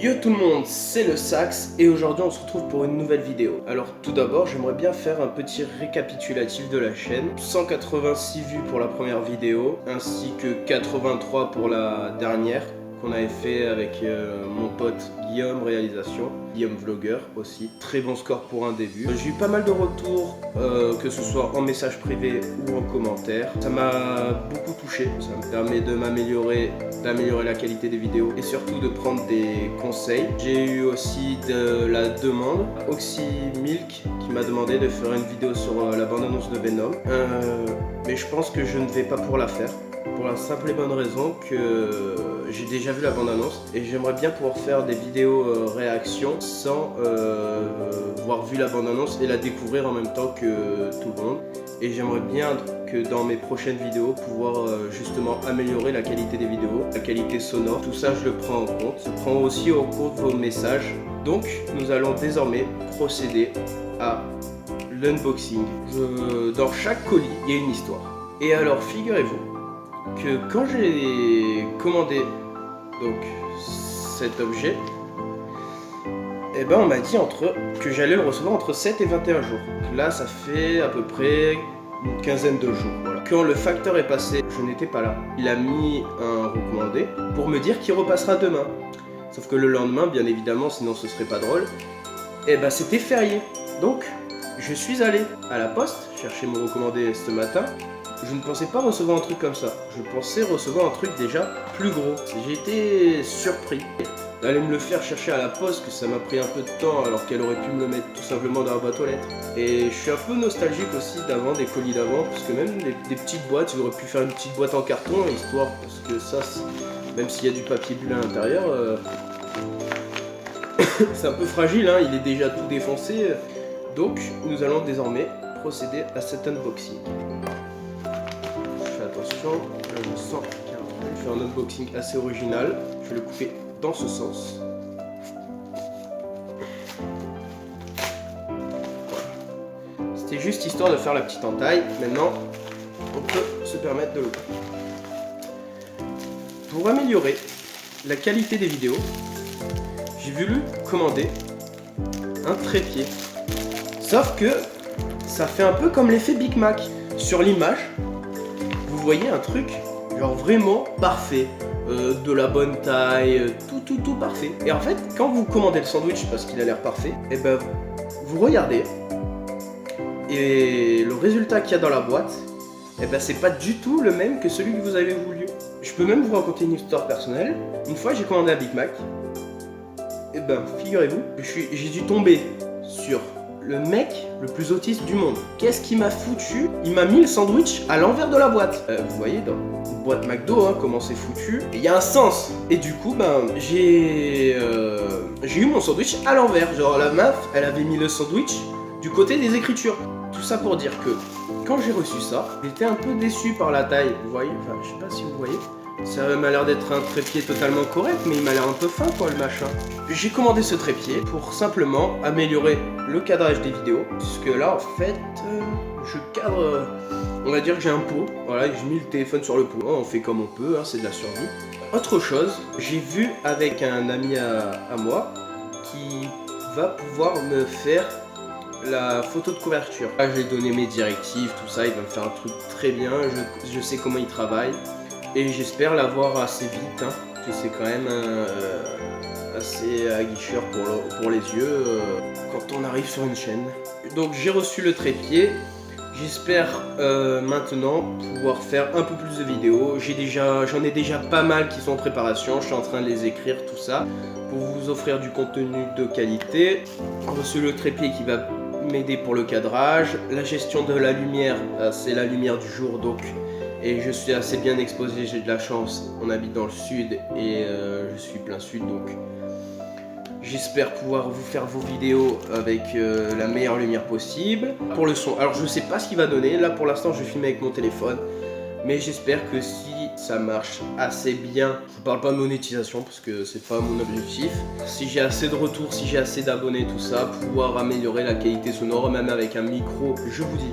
Yo tout le monde, c'est le Sax et aujourd'hui on se retrouve pour une nouvelle vidéo. Alors tout d'abord j'aimerais bien faire un petit récapitulatif de la chaîne. 186 vues pour la première vidéo ainsi que 83 pour la dernière qu'on avait fait avec mon pote Guillaume réalisation, Guillaume vlogueur aussi. Très bon score pour un début. J'ai eu pas mal de retours, que ce soit en message privé ou en commentaire. Ça m'a beaucoup touché, ça me permet de m'améliorer, d'améliorer la qualité des vidéos et surtout de prendre des conseils. J'ai eu aussi de la demande, OxyMilk qui m'a demandé de faire une vidéo sur la bande-annonce de Venom. Mais je pense que je ne vais pas pour la faire. Pour la simple et bonne raison que j'ai déjà vu la bande-annonce et j'aimerais bien pouvoir faire des vidéos réactions sans avoir vu la bande-annonce et la découvrir en même temps que tout le monde. Et j'aimerais bien que dans mes prochaines vidéos pouvoir justement améliorer la qualité des vidéos, la qualité sonore, tout ça je le prends en compte. Je prends aussi en compte vos messages. Donc nous allons désormais procéder à l'unboxing. Dans chaque colis, il y a une histoire. Et alors figurez-vous que quand j'ai commandé donc cet objet, et ben on m'a dit que j'allais le recevoir entre 7 et 21 jours. Donc là ça fait à peu près une quinzaine de jours. Voilà. Quand le facteur est passé, je n'étais pas là. Il a mis un recommandé pour me dire qu'il repassera demain. Sauf que le lendemain, bien évidemment, sinon ce serait pas drôle, et ben c'était férié. Donc je suis allé à la poste chercher mon recommandé ce matin. Je ne pensais pas recevoir un truc comme ça. Je pensais recevoir un truc déjà plus gros. J'ai été surpris d'aller me le faire chercher à la poste, que ça m'a pris un peu de temps alors qu'elle aurait pu me le mettre tout simplement dans la boîte aux lettres. Et je suis un peu nostalgique aussi d'avant, des colis d'avant, parce que même des petites boîtes, ils auraient pu faire une petite boîte en carton, histoire, parce que ça, même s'il y a du papier bulle à l'intérieur, c'est un peu fragile, hein, il est déjà tout défoncé. Donc nous allons désormais procéder à cet unboxing. Attention, je sens qu'il je fais un unboxing assez original. Je vais le couper dans ce sens. Voilà. C'était juste histoire de faire la petite entaille. Maintenant, on peut se permettre de l'ouvrir. Pour améliorer la qualité des vidéos, j'ai voulu commander un trépied. Sauf que ça fait un peu comme l'effet Big Mac. Sur l'image, vous voyez un truc genre vraiment parfait, de la bonne taille, tout parfait. Et en fait, quand vous commandez le sandwich parce qu'il a l'air parfait, et ben vous regardez et le résultat qu'il y a dans la boîte, et ben c'est pas du tout le même que celui que vous avez voulu. Je peux même vous raconter une histoire personnelle. Une fois, j'ai commandé un Big Mac. Et ben figurez-vous, j'ai dû tomber sur le mec le plus autiste du monde. Qu'est-ce qu'il m'a foutu? Il m'a mis le sandwich à l'envers de la boîte. Vous voyez dans une boîte McDo, hein, comment c'est foutu. Il y a un sens. Et du coup, ben j'ai eu mon sandwich à l'envers. Genre la meuf, elle avait mis le sandwich du côté des écritures. Tout ça pour dire que quand j'ai reçu ça, j'étais un peu déçu par la taille. Vous voyez, enfin je sais pas si vous voyez. Ça m'a l'air d'être un trépied totalement correct, mais il m'a l'air un peu fin quoi le machin. J'ai commandé ce trépied pour simplement améliorer le cadrage des vidéos. Puisque là en fait, je cadre, on va dire que j'ai un pot. Voilà, j'ai mis le téléphone sur le pot. On fait comme on peut, hein, c'est de la survie. Autre chose, j'ai vu avec un ami à moi qui va pouvoir me faire la photo de couverture. Là j'ai donné mes directives, tout ça, il va me faire un truc très bien, je sais comment il travaille. Et j'espère l'avoir assez vite, hein, parce que c'est quand même assez aguicheur pour les yeux quand on arrive sur une chaîne. Donc j'ai reçu le trépied, j'espère maintenant pouvoir faire un peu plus de vidéos. J'en ai déjà pas mal qui sont en préparation, je suis en train de les écrire, tout ça, pour vous offrir du contenu de qualité. J'ai reçu le trépied qui va m'aider pour le cadrage, la gestion de la lumière, c'est la lumière du jour donc. Et je suis assez bien exposé, j'ai de la chance, on habite dans le sud et je suis plein sud donc j'espère pouvoir vous faire vos vidéos avec la meilleure lumière possible. Pour le son, alors je sais pas ce qu'il va donner, là pour l'instant je filme avec mon téléphone, mais j'espère que si ça marche assez bien, je parle pas de monétisation parce que c'est pas mon objectif, si j'ai assez de retours, si j'ai assez d'abonnés, tout ça, pouvoir améliorer la qualité sonore, même avec un micro, je vous dis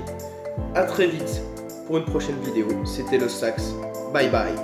à très vite. Pour une prochaine vidéo, c'était le Sax. Bye bye.